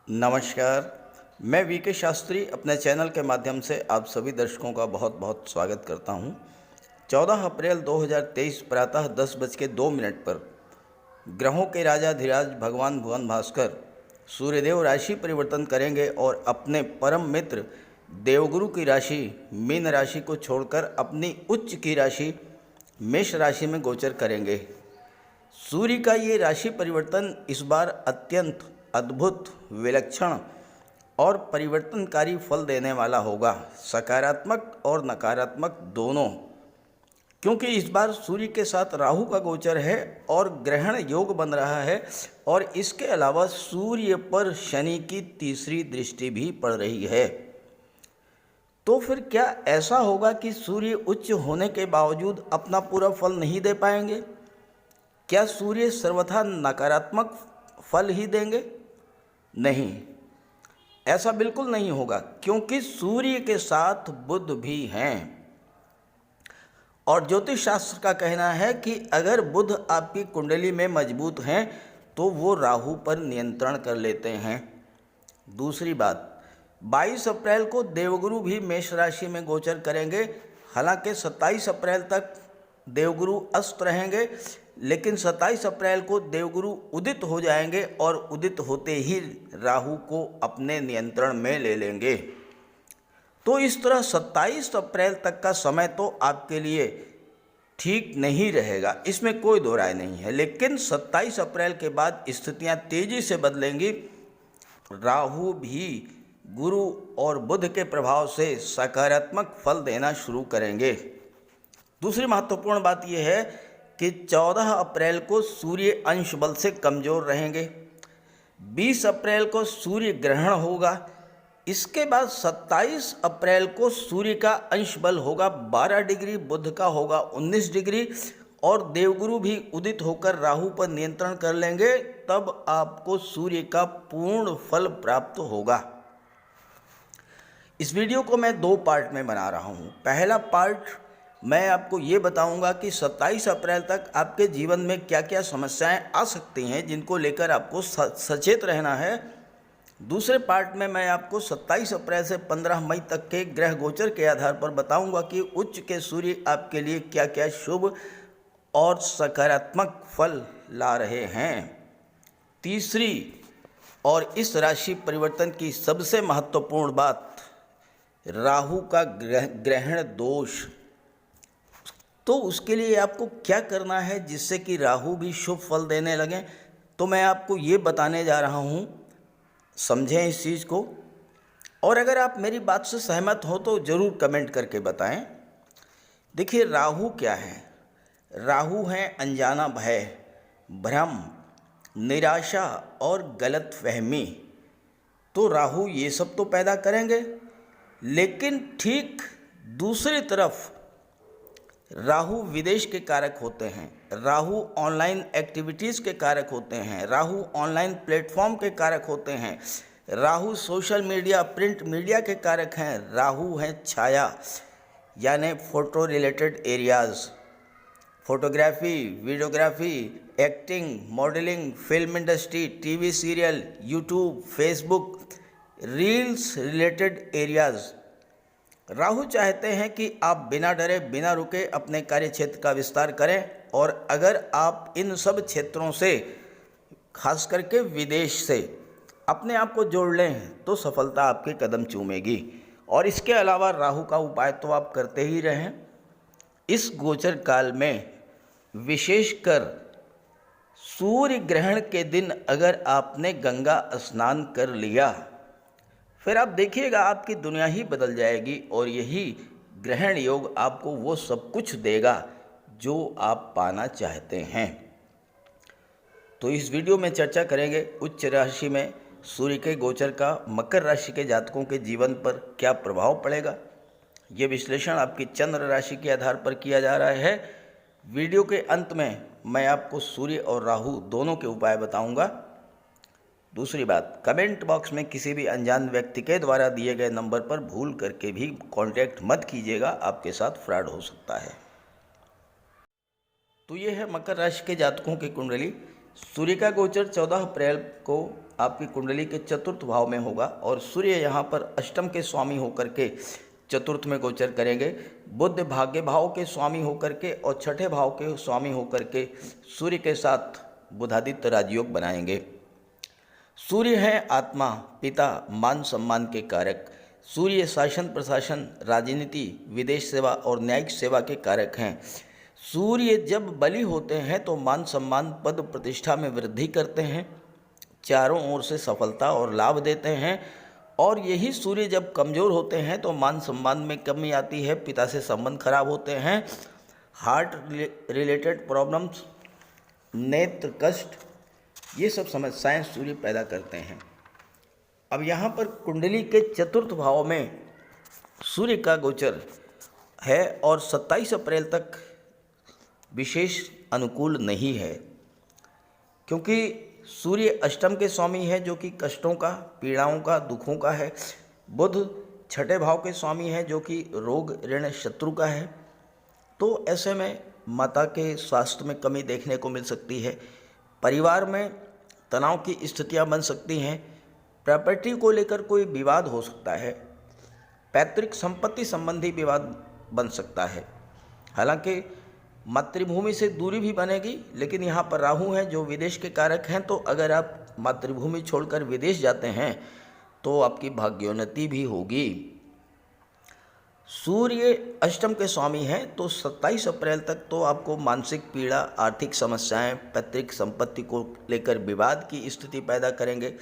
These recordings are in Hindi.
नमस्कार। मैं वीके शास्त्री अपने चैनल के माध्यम से आप सभी दर्शकों का बहुत बहुत स्वागत करता हूं। 14 अप्रैल 2023 प्रातः 10:02 पर ग्रहों के राजाधिराज भगवान भुवन भास्कर सूर्यदेव राशि परिवर्तन करेंगे और अपने परम मित्र देवगुरु की राशि मीन राशि को छोड़कर अपनी उच्च की राशि मेष राशि में गोचर करेंगे। सूर्य का ये राशि परिवर्तन इस बार अत्यंत अद्भुत, विलक्षण और परिवर्तनकारी फल देने वाला होगा, सकारात्मक और नकारात्मक दोनों। क्योंकि इस बार सूर्य के साथ राहु का गोचर है और ग्रहण योग बन रहा है और इसके अलावा सूर्य पर शनि की तीसरी दृष्टि भी पड़ रही है। तो फिर क्या ऐसा होगा कि सूर्य उच्च होने के बावजूद अपना पूरा फल नहीं दे पाएंगे? क्या सूर्य सर्वथा नकारात्मक फल ही देंगे? नहीं, ऐसा बिल्कुल नहीं होगा, क्योंकि सूर्य के साथ बुध भी हैं और ज्योतिष शास्त्र का कहना है कि अगर बुध आपकी कुंडली में मजबूत हैं तो वो राहु पर नियंत्रण कर लेते हैं। दूसरी बात, 22 अप्रैल को देवगुरु भी मेष राशि में गोचर करेंगे। हालांकि 27 अप्रैल तक देवगुरु अस्त रहेंगे, लेकिन 27 अप्रैल को देवगुरु उदित हो जाएंगे और उदित होते ही राहु को अपने नियंत्रण में ले लेंगे। तो इस तरह 27 अप्रैल तक का समय तो आपके लिए ठीक नहीं रहेगा, इसमें कोई दो राय नहीं है। लेकिन 27 अप्रैल के बाद स्थितियां तेजी से बदलेंगी। राहु भी गुरु और बुध के प्रभाव से सकारात्मक फल देना शुरू करेंगे। दूसरी महत्वपूर्ण बात यह है कि 14 अप्रैल को सूर्य अंश बल से कमज़ोर रहेंगे। 20 अप्रैल को सूर्य ग्रहण होगा। इसके बाद 27 अप्रैल को सूर्य का अंश बल होगा 12 डिग्री, बुध का होगा 19 डिग्री और देवगुरु भी उदित होकर राहु पर नियंत्रण कर लेंगे। तब आपको सूर्य का पूर्ण फल प्राप्त होगा। इस वीडियो को मैं 2 पार्ट में बना रहा हूँ। पहला पार्ट मैं आपको ये बताऊंगा कि 27 अप्रैल तक आपके जीवन में क्या क्या समस्याएं आ सकती हैं, जिनको लेकर आपको सचेत रहना है। दूसरे पार्ट में मैं आपको 27 अप्रैल से 15 मई तक के ग्रह गोचर के आधार पर बताऊंगा कि उच्च के सूर्य आपके लिए क्या क्या शुभ और सकारात्मक फल ला रहे हैं। तीसरी और इस राशि परिवर्तन की सबसे महत्वपूर्ण बात, राहु का ग्रहण दोष। तो उसके लिए आपको क्या करना है जिससे कि राहु भी शुभ फल देने लगें, तो मैं आपको ये बताने जा रहा हूँ। समझें इस चीज़ को, और अगर आप मेरी बात से सहमत हो तो ज़रूर कमेंट करके बताएं। देखिए, राहु क्या है? राहु है अनजाना भय, भ्रम, निराशा और गलतफहमी। तो राहु ये सब तो पैदा करेंगे, लेकिन ठीक दूसरी तरफ राहु विदेश के कारक होते हैं, राहु ऑनलाइन एक्टिविटीज़ के कारक होते हैं, राहु ऑनलाइन प्लेटफॉर्म के कारक होते हैं, Rahu social media, print media के कारक हैं, राहु हैं छाया यानी photo related areas, photography, videography, acting, modelling, film industry, TV serial, YouTube, Facebook, reels related areas. Rahu चाहते हैं कि आप बिना डरे बिना रुके अपने कार्य क्षेत्र का विस्तार करें, और अगर आप इन सब क्षेत्रों से, खास करके विदेश से, अपने आप को जोड़ लें तो सफलता आपके कदम चूमेगी। और इसके अलावा राहु का उपाय तो आप करते ही रहें। इस गोचर काल में विशेषकर सूर्य ग्रहण के दिन अगर आपने गंगा स्नान कर लिया, फिर आप देखिएगा आपकी दुनिया ही बदल जाएगी और यही ग्रहण योग आपको वो सब कुछ देगा जो आप पाना चाहते हैं। तो इस वीडियो में चर्चा करेंगे उच्च राशि में सूर्य के गोचर का मकर राशि के जातकों के जीवन पर क्या प्रभाव पड़ेगा। ये विश्लेषण आपकी चंद्र राशि के आधार पर किया जा रहा है। वीडियो के अंत में मैं आपको सूर्य और राहु दोनों के उपाय बताऊंगा। दूसरी बात, कमेंट बॉक्स में किसी भी अनजान व्यक्ति के द्वारा दिए गए नंबर पर भूल करके भी कांटेक्ट मत कीजिएगा, आपके साथ फ्रॉड हो सकता है। तो ये है मकर राशि के जातकों की कुंडली। सूर्य का गोचर 14 अप्रैल को आपकी कुंडली के चतुर्थ भाव में होगा और सूर्य यहाँ पर अष्टम के स्वामी होकर के चतुर्थ में गोचर करेंगे। बुध भाग्य भाव के स्वामी होकर के और छठे भाव के स्वामी होकर के सूर्य के साथ बुधादित्य राजयोग बनाएंगे। सूर्य है आत्मा, पिता, मान सम्मान के कारक। सूर्य शासन प्रशासन, राजनीति, विदेश सेवा और न्यायिक सेवा के कारक हैं। सूर्य जब बली होते हैं तो मान सम्मान, पद प्रतिष्ठा में वृद्धि करते हैं, चारों ओर से सफलता और लाभ देते हैं। और यही सूर्य जब कमज़ोर होते हैं तो मान सम्मान में कमी आती है, पिता से संबंध खराब होते हैं, हार्ट रिलेटेड प्रॉब्लम्स, नेत्र कष्ट, ये सब समस्याएं सूर्य पैदा करते हैं। अब यहाँ पर कुंडली के चतुर्थ भाव में सूर्य का गोचर है और 27 अप्रैल तक विशेष अनुकूल नहीं है, क्योंकि सूर्य अष्टम के स्वामी है जो कि कष्टों का, पीड़ाओं का, दुखों का है। बुध छठे भाव के स्वामी है जो कि रोग, ऋण, शत्रु का है। तो ऐसे में माता के स्वास्थ्य में कमी देखने को मिल सकती है। परिवार में तनाव की स्थितियां बन सकती हैं। प्रॉपर्टी को लेकर कोई विवाद हो सकता है। पैतृक संपत्ति संबंधी विवाद बन सकता है। हालांकि मातृभूमि से दूरी भी बनेगी, लेकिन यहाँ पर राहु हैं जो विदेश के कारक हैं। तो अगर आप मातृभूमि छोड़कर विदेश जाते हैं तो आपकी भाग्योन्नति भी होगी। सूर्य अष्टम के स्वामी हैं तो 27 अप्रैल तक तो आपको मानसिक पीड़ा, आर्थिक समस्याएं, पैतृक संपत्ति को लेकर विवाद की स्थिति पैदा करेंगे।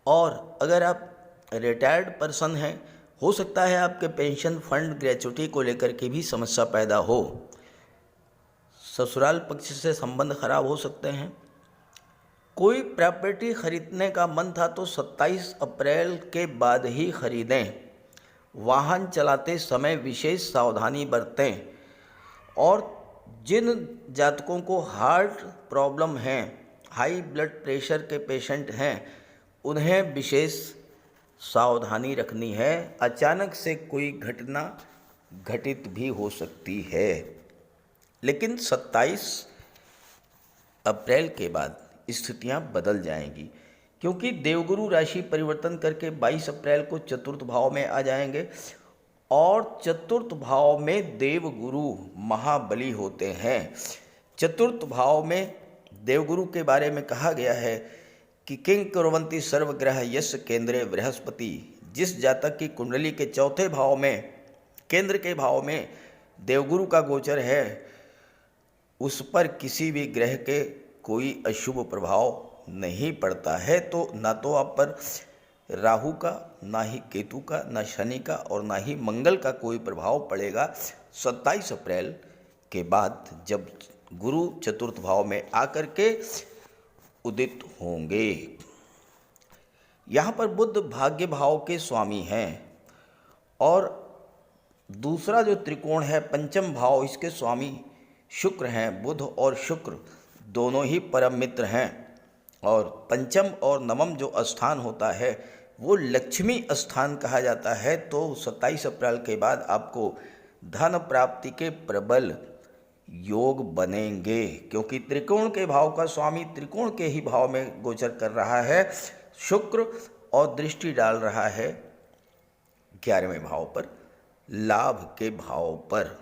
और अगर आप रिटायर्ड पर्सन हैं, हो सकता है आपके पेंशन फंड, ग्रेच्युटी को लेकर के भी समस्या पैदा हो। ससुराल पक्ष से संबंध खराब हो सकते हैं। कोई प्रॉपर्टी खरीदने का मन था तो 27 अप्रैल के बाद ही खरीदें। वाहन चलाते समय विशेष सावधानी बरतें। और जिन जातकों को हार्ट प्रॉब्लम है, हाई ब्लड प्रेशर के पेशेंट हैं, उन्हें विशेष सावधानी रखनी है। अचानक से कोई घटना घटित भी हो सकती है। लेकिन 27 अप्रैल के बाद स्थितियां बदल जाएंगी, क्योंकि देवगुरु राशि परिवर्तन करके 22 अप्रैल को चतुर्थ भाव में आ जाएंगे। और चतुर्थ भाव में देवगुरु महाबली होते हैं। चतुर्थ भाव में देवगुरु के बारे में कहा गया है कि किंग कुर्वन्ति सर्वग्रह यश केंद्रे बृहस्पति। जिस जातक की कुंडली के चौथे भाव में, केंद्र के भाव में देवगुरु का गोचर है, उस पर किसी भी ग्रह के कोई अशुभ प्रभाव नहीं पड़ता है। तो ना तो आप पर राहु का, ना ही केतु का, ना शनि का और ना ही मंगल का कोई प्रभाव पड़ेगा 27 अप्रैल के बाद, जब गुरु चतुर्थ भाव में आकर के उदित होंगे। यहाँ पर बुध भाग्य भाव के स्वामी हैं और दूसरा जो त्रिकोण है पंचम भाव, इसके स्वामी शुक्र हैं। बुध और शुक्र दोनों ही परम मित्र हैं। और पंचम और नवम जो स्थान होता है वो लक्ष्मी स्थान कहा जाता है। तो 27 अप्रैल के बाद आपको धन प्राप्ति के प्रबल योग बनेंगे, क्योंकि त्रिकोण के भाव का स्वामी त्रिकोण के ही भाव में गोचर कर रहा है शुक्र, और दृष्टि डाल रहा है 11वें भाव पर, लाभ के भाव पर।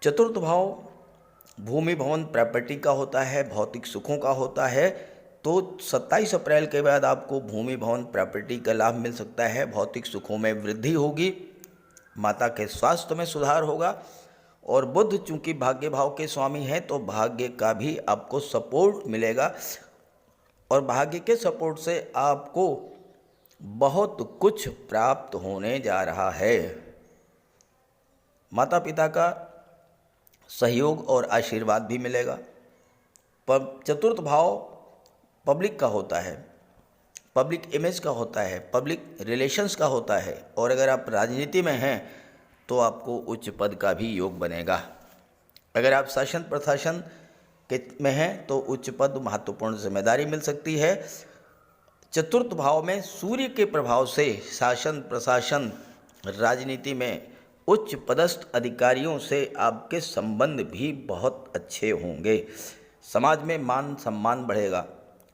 चतुर्थ भाव भूमि भवन प्रॉपर्टी का होता है, भौतिक सुखों का होता है। तो 27 अप्रैल के बाद आपको भूमि भवन प्रॉपर्टी का लाभ मिल सकता है। भौतिक सुखों में वृद्धि होगी, माता के स्वास्थ्य में सुधार होगा। और बुध चूंकि भाग्य भाव के स्वामी हैं तो भाग्य का भी आपको सपोर्ट मिलेगा, और भाग्य के सपोर्ट से आपको बहुत कुछ प्राप्त होने जा रहा है। माता पिता का सहयोग और आशीर्वाद भी मिलेगा। चतुर्थ भाव पब्लिक का होता है, पब्लिक इमेज का होता है, पब्लिक रिलेशंस का होता है। और अगर आप राजनीति में हैं तो आपको उच्च पद का भी योग बनेगा। अगर आप शासन प्रशासन के में हैं तो उच्च पद, महत्वपूर्ण जिम्मेदारी मिल सकती है। चतुर्थ भाव में सूर्य के प्रभाव से शासन प्रशासन, राजनीति में उच्च पदस्थ अधिकारियों से आपके संबंध भी बहुत अच्छे होंगे। समाज में मान सम्मान बढ़ेगा।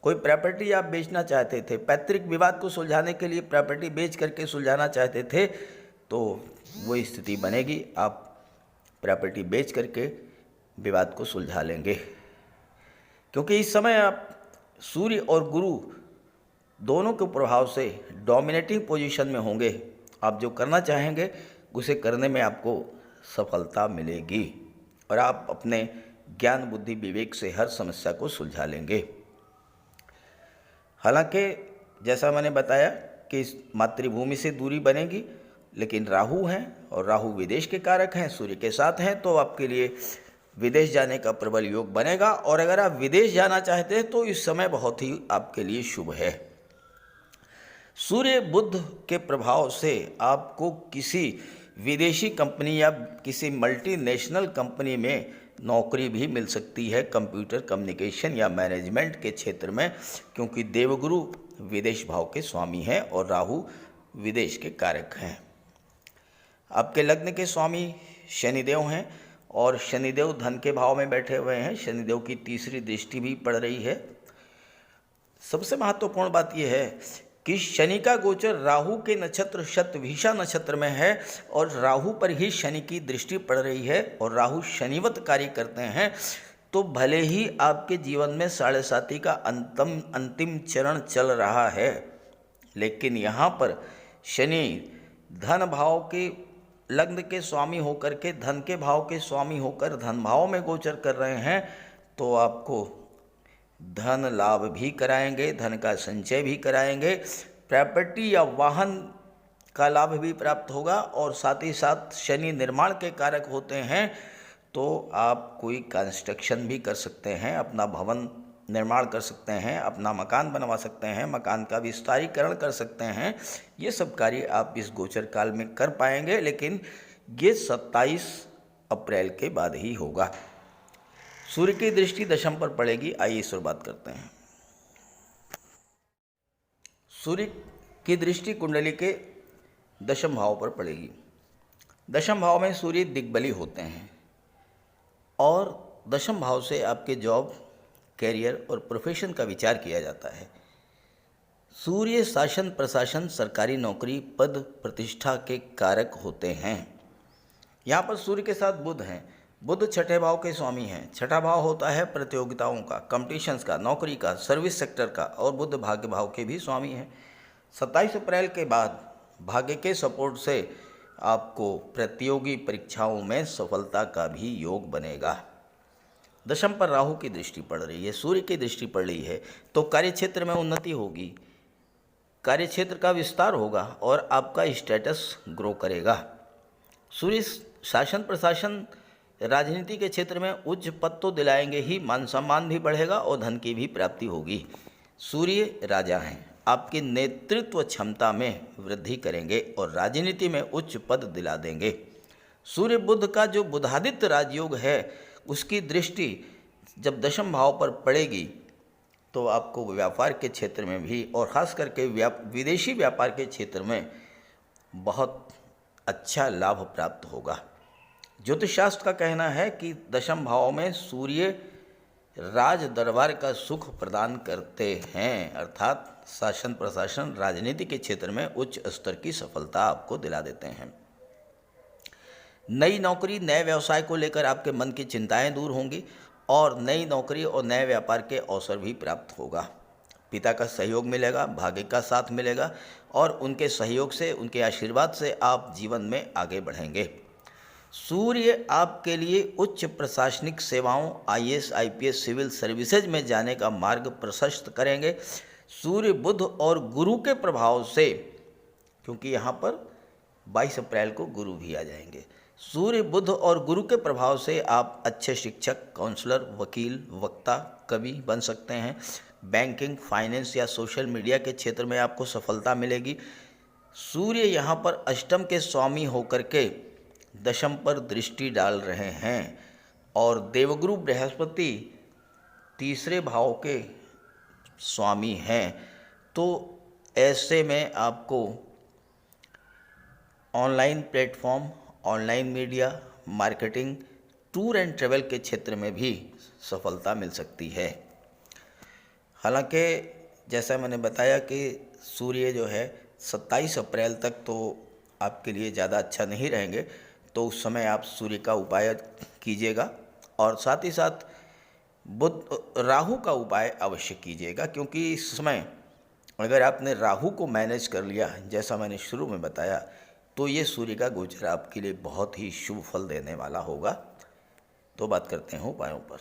कोई प्रॉपर्टी आप बेचना चाहते थे, पैतृक विवाद को सुलझाने के लिए प्रॉपर्टी बेच करके सुलझाना चाहते थे, तो वो स्थिति बनेगी, आप प्रॉपर्टी बेच करके विवाद को सुलझा लेंगे। क्योंकि इस समय आप सूर्य और गुरु दोनों के प्रभाव से डोमिनेटिंग पोजीशन में होंगे। आप जो करना चाहेंगे उसे करने में आपको सफलता मिलेगी और आप अपने ज्ञान बुद्धि विवेक से हर समस्या को सुलझा लेंगे। हालांकि जैसा मैंने बताया कि मातृभूमि से दूरी बनेगी, लेकिन राहु हैं और राहु विदेश के कारक हैं, सूर्य के साथ हैं, तो आपके लिए विदेश जाने का प्रबल योग बनेगा। और अगर आप विदेश जाना चाहते हैं तो इस समय बहुत ही आपके लिए शुभ है। सूर्य बुध के प्रभाव से आपको किसी विदेशी कंपनी या किसी मल्टीनेशनल कंपनी में नौकरी भी मिल सकती है, कंप्यूटर कम्युनिकेशन या मैनेजमेंट के क्षेत्र में, क्योंकि देवगुरु विदेश भाव के स्वामी हैं और राहु विदेश के कारक हैं। आपके लग्न के स्वामी शनिदेव हैं और शनिदेव धन के भाव में बैठे हुए हैं। शनिदेव की तीसरी दृष्टि भी पड़ रही है। सबसे महत्वपूर्ण बात यह है कि शनि का गोचर राहु के नक्षत्र शतभिषा नक्षत्र में है और राहु पर ही शनि की दृष्टि पड़ रही है और राहु शनिवत कार्य करते हैं। तो भले ही आपके जीवन में 7.5 का अंतिम चरण चल रहा है, लेकिन यहाँ पर शनि धन भाव के लग्न के स्वामी होकर के, धन के भाव के स्वामी होकर धन भाव में गोचर कर रहे हैं, तो आपको धन लाभ भी कराएंगे, धन का संचय भी कराएंगे, प्रॉपर्टी या वाहन का लाभ भी प्राप्त होगा। और साथ ही साथ शनि निर्माण के कारक होते हैं, तो आप कोई कंस्ट्रक्शन भी कर सकते हैं, अपना भवन निर्माण कर सकते हैं, अपना मकान बनवा सकते हैं, मकान का विस्तारीकरण कर सकते हैं। ये सब कार्य आप इस गोचर काल में कर पाएंगे, लेकिन ये 27 अप्रैल के बाद ही होगा। सूर्य की दृष्टि दशम पर पड़ेगी। आइए शुरुआत करते हैं। सूर्य की दृष्टि कुंडली के दशम भाव पर पड़ेगी। दशम भाव में सूर्य दिग्बली होते हैं और दशम भाव से आपके जॉब, कैरियर और प्रोफेशन का विचार किया जाता है। सूर्य शासन प्रशासन, सरकारी नौकरी, पद प्रतिष्ठा के कारक होते हैं। यहाँ पर सूर्य के साथ बुध हैं। बुध छठे भाव के स्वामी हैं। छठा भाव होता है प्रतियोगिताओं का, कंपटीशंस का, नौकरी का, सर्विस सेक्टर का, और बुध भाग्य भाव के भी स्वामी हैं। 27 अप्रैल के बाद भाग्य के सपोर्ट से आपको प्रतियोगी परीक्षाओं में सफलता का भी योग बनेगा। दशम पर राहु की दृष्टि पड़ रही है, सूर्य की दृष्टि पड़ रही है, तो कार्यक्षेत्र में उन्नति होगी, कार्यक्षेत्र का विस्तार होगा और आपका स्टेटस ग्रो करेगा। सूर्य शासन प्रशासन, राजनीति के क्षेत्र में उच्च पद तो दिलाएंगे ही, मान सम्मान भी बढ़ेगा और धन की भी प्राप्ति होगी। सूर्य राजा हैं, आपकी नेतृत्व क्षमता में वृद्धि करेंगे और राजनीति में उच्च पद दिला देंगे। सूर्य बुध का जो बुधादित्य राजयोग है, उसकी दृष्टि जब दशम भाव पर पड़ेगी तो आपको व्यापार के क्षेत्र में भी और ख़ास करके विदेशी व्यापार के क्षेत्र में बहुत अच्छा लाभ प्राप्त होगा। ज्योतिष शास्त्र का कहना है कि दशम भाव में सूर्य राज दरबार का सुख प्रदान करते हैं, अर्थात शासन प्रशासन, राजनीति के क्षेत्र में उच्च स्तर की सफलता आपको दिला देते हैं। नई नौकरी, नए व्यवसाय को लेकर आपके मन की चिंताएं दूर होंगी और नई नौकरी और नए व्यापार के अवसर भी प्राप्त होगा। पिता का सहयोग मिलेगा, भाग्य का साथ मिलेगा और उनके सहयोग से, उनके आशीर्वाद से आप जीवन में आगे बढ़ेंगे। सूर्य आपके लिए उच्च प्रशासनिक सेवाओं, IAS, IPS, सिविल सर्विसेज में जाने का मार्ग प्रशस्त करेंगे। सूर्य बुध और गुरु के प्रभाव से, क्योंकि यहाँ पर 22 अप्रैल को गुरु भी आ जाएंगे, सूर्य बुध और गुरु के प्रभाव से आप अच्छे शिक्षक, काउंसलर, वकील, वक्ता, कवि बन सकते हैं। बैंकिंग, फाइनेंस या सोशल मीडिया के क्षेत्र में आपको सफलता मिलेगी। सूर्य यहाँ पर अष्टम के स्वामी होकर के दशम पर दृष्टि डाल रहे हैं और देवगुरु बृहस्पति तीसरे भाव के स्वामी हैं। तो ऐसे में आपको online platform, online media, marketing, tour and travel के क्षेत्र में भी सफलता मिल सकती है। हालांकि जैसा मैंने बताया कि सूर्य जो है 27 अप्रैल तक तो आपके लिए ज़्यादा अच्छा नहीं रहेंगे, तो उस समय आप सूर्य का उपाय कीजिएगा। और साथ ही साथ बुध राहु का उपाय अवश्य कीजिएगा, क्योंकि इस समय अगर आपने राहु को मैनेज कर लिया जैसा मैंने शुरू में बताया, तो ये सूर्य का गोचर आपके लिए बहुत ही शुभ फल देने वाला होगा। तो बात करते हैं उपायों पर।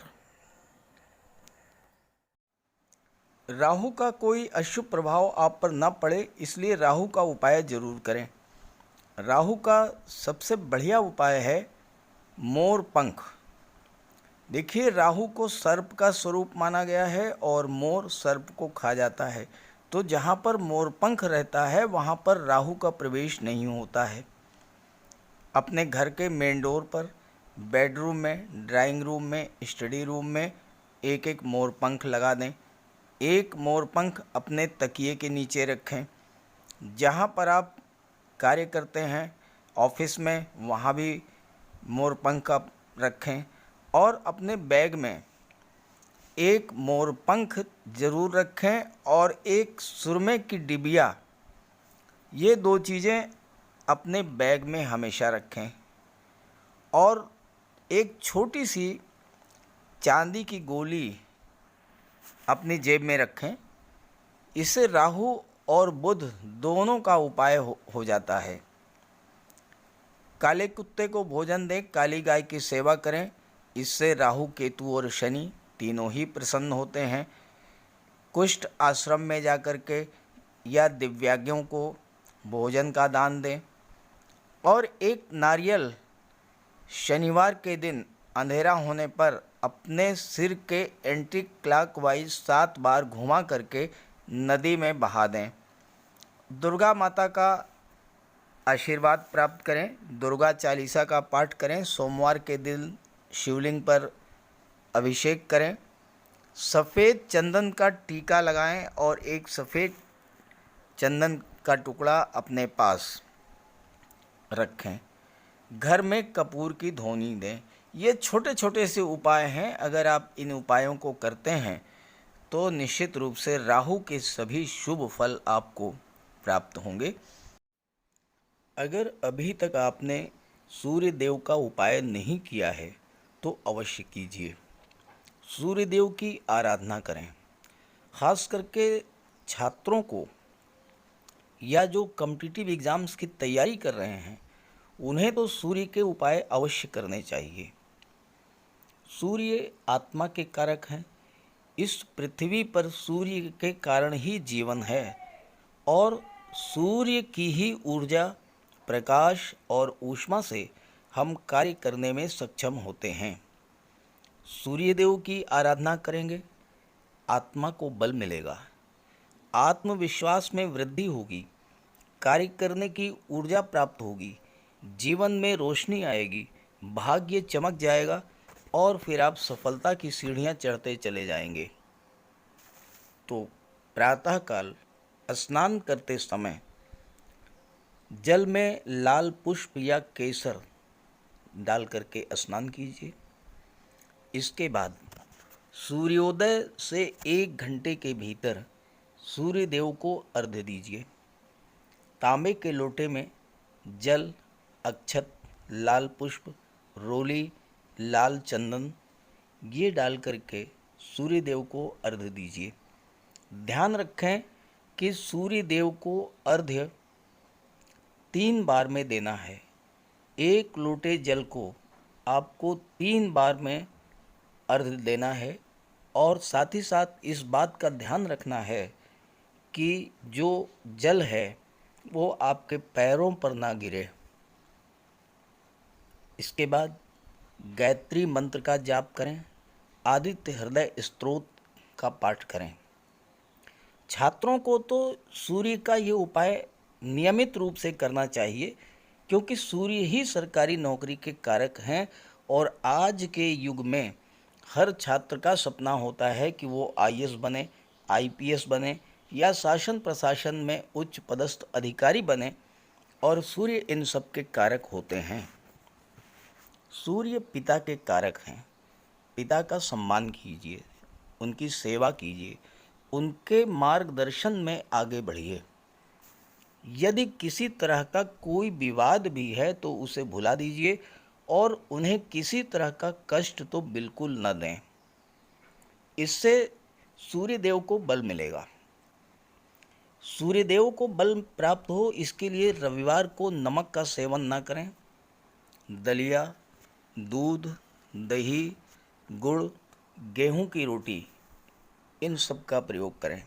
राहु का कोई अशुभ प्रभाव आप पर न पड़े, इसलिए राहु का उपाय जरूर करें। राहु का सबसे बढ़िया उपाय है मोर पंख। देखिए, राहु को सर्प का स्वरूप माना गया है और मोर सर्प को खा जाता है, तो जहाँ पर मोर पंख रहता है वहाँ पर राहु का प्रवेश नहीं होता है। अपने घर के मेन डोर पर, बेडरूम में, ड्राइंग रूम में, स्टडी रूम में एक एक मोर पंख लगा दें। एक मोर पंख अपने तकिए के नीचे रखें। जहाँ पर आप कार्य करते हैं ऑफिस में, वहाँ भी मोर पंख आप रखें। और अपने बैग में एक मोर पंख ज़रूर रखें और एक सुरमे की डिबिया, ये दो चीज़ें अपने बैग में हमेशा रखें। और एक छोटी सी चांदी की गोली अपनी जेब में रखें। इससे राहु और बुध दोनों का उपाय हो जाता है। काले कुत्ते को भोजन दें, काली गाय की सेवा करें। इससे राहु, केतु और शनि तीनों ही प्रसन्न होते हैं। कुष्ठ आश्रम में जाकर के या दिव्यांगों को भोजन का दान दें। और एक नारियल शनिवार के दिन अंधेरा होने पर अपने सिर के एंटी क्लॉकवाइज 7 बार घुमा करके नदी में बहा दें। दुर्गा माता का आशीर्वाद प्राप्त करें। दुर्गा चालीसा का पाठ करें। सोमवार के दिन शिवलिंग पर अभिषेक करें। सफ़ेद चंदन का टीका लगाएं और एक सफ़ेद चंदन का टुकड़ा अपने पास रखें। घर में कपूर की धूनी दें। ये छोटे छोटे से उपाय हैं। अगर आप इन उपायों को करते हैं तो निश्चित रूप से राहु के सभी शुभ फल आपको प्राप्त होंगे। अगर अभी तक आपने सूर्य देव का उपाय नहीं किया है तो अवश्य कीजिए। सूर्य देव की आराधना करें। खास करके छात्रों को या जो कॉम्पिटिटिव एग्ज़ाम्स की तैयारी कर रहे हैं, उन्हें तो सूर्य के उपाय अवश्य करने चाहिए। सूर्य आत्मा के कारक हैं। इस पृथ्वी पर सूर्य के कारण ही जीवन है और सूर्य की ही ऊर्जा, प्रकाश और ऊष्मा से हम कार्य करने में सक्षम होते हैं। सूर्यदेव की आराधना करेंगे, आत्मा को बल मिलेगा, आत्मविश्वास में वृद्धि होगी, कार्य करने की ऊर्जा प्राप्त होगी, जीवन में रोशनी आएगी, भाग्य चमक जाएगा और फिर आप सफलता की सीढ़ियां चढ़ते चले जाएंगे। तो प्रातःकाल स्नान करते समय जल में लाल पुष्प या केसर डाल करके स्नान कीजिए। इसके बाद सूर्योदय से 1 घंटे के भीतर सूर्य देव को अर्घ्य दीजिए। तांबे के लोटे में जल, अक्षत, लाल पुष्प, रोली, लाल चंदन ये डाल करके सूर्य देव को अर्घ्य दीजिए। ध्यान रखें कि सूर्य देव को अर्घ्य 3 बार में देना है। 1 लोटे जल को आपको 3 बार में अर्घ्य देना है। और साथ ही साथ इस बात का ध्यान रखना है कि जो जल है वो आपके पैरों पर ना गिरे। इसके बाद गायत्री मंत्र का जाप करें। आदित्य हृदय स्तोत्र का पाठ करें। छात्रों को तो सूर्य का ये उपाय नियमित रूप से करना चाहिए, क्योंकि सूर्य ही सरकारी नौकरी के कारक हैं और आज के युग में हर छात्र का सपना होता है कि वो आईएएस बने, आईपीएस बने या शासन प्रशासन में उच्च पदस्थ अधिकारी बने, और सूर्य इन सब के कारक होते हैं। सूर्य पिता के कारक हैं। पिता का सम्मान कीजिए, उनकी सेवा कीजिए, उनके मार्गदर्शन में आगे बढ़िए। यदि किसी तरह का कोई विवाद भी है तो उसे भुला दीजिए और उन्हें किसी तरह का कष्ट तो बिल्कुल न दें। इससे सूर्यदेव को बल मिलेगा। सूर्यदेव को बल प्राप्त हो इसके लिए रविवार को नमक का सेवन न करें। दलिया, दूध, दही, गुड़, गेहूं की रोटी, इन सब का प्रयोग करें।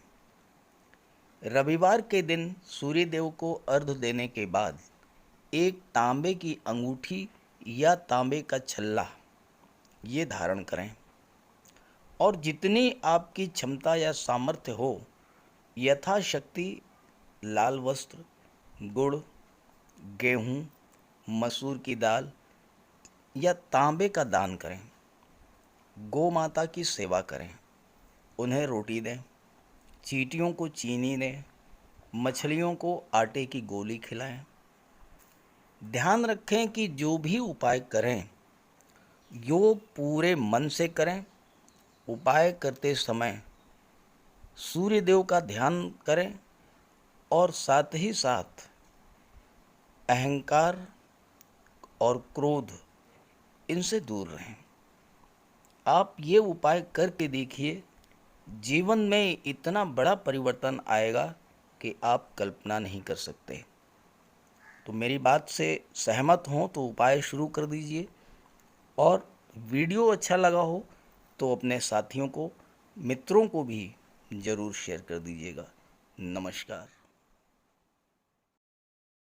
रविवार के दिन सूर्यदेव को अर्घ्य देने के बाद एक तांबे की अंगूठी या तांबे का छल्ला ये धारण करें और जितनी आपकी क्षमता या सामर्थ्य हो यथाशक्ति लाल वस्त्र, गुड़, गेहूं, मसूर की दाल या तांबे का दान करें। गौ माता की सेवा करें, उन्हें रोटी दें, चींटियों को चीनी दें, मछलियों को आटे की गोली खिलाएं। ध्यान रखें कि जो भी उपाय करें यो पूरे मन से करें। उपाय करते समय सूर्यदेव का ध्यान करें और साथ ही साथ अहंकार और क्रोध इनसे दूर रहें। आप ये उपाय करके देखिए, जीवन में इतना बड़ा परिवर्तन आएगा कि आप कल्पना नहीं कर सकते। तो मेरी बात से सहमत हों तो उपाय शुरू कर दीजिए और वीडियो अच्छा लगा हो तो अपने साथियों को, मित्रों को भी ज़रूर शेयर कर दीजिएगा। नमस्कार।